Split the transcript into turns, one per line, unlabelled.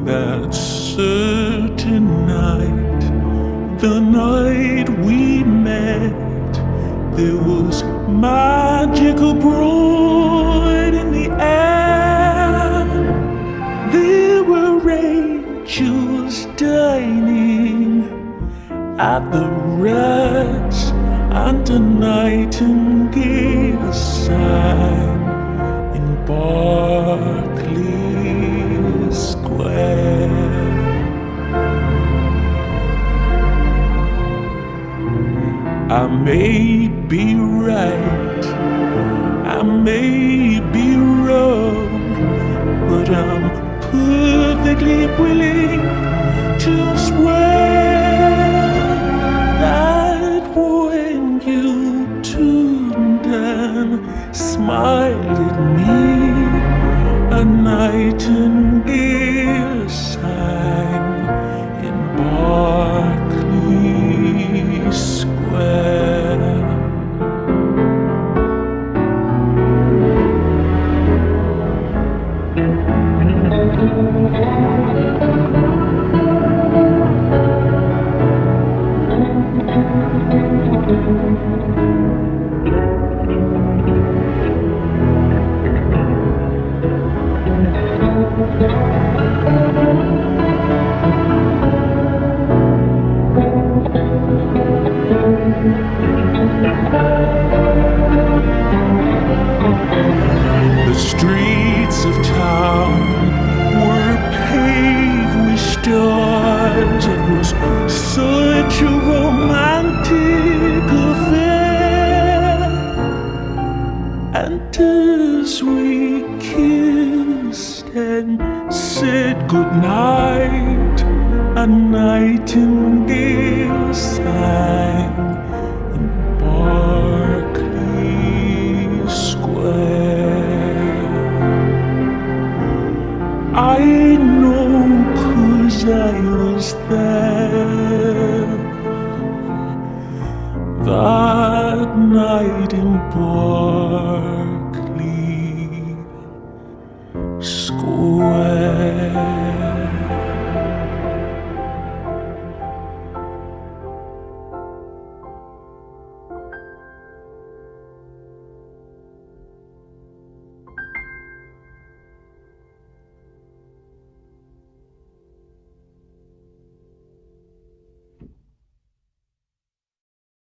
That certain night, the night we met, there was magical broad in the air. There were angels dining at the rest, and a nightingale sang in Berkeley Square. I may be right, I may be wrong, but I'm perfectly willing to swear that when you turned and smiled at me, a nightingale sang in Berkeley Square. The streets of town were paved with stars. It was such a romantic affair. And as we kissed and said goodnight, a nightingale sang in Berkeley Square. I know 'cause I was there that night in Berkeley Square.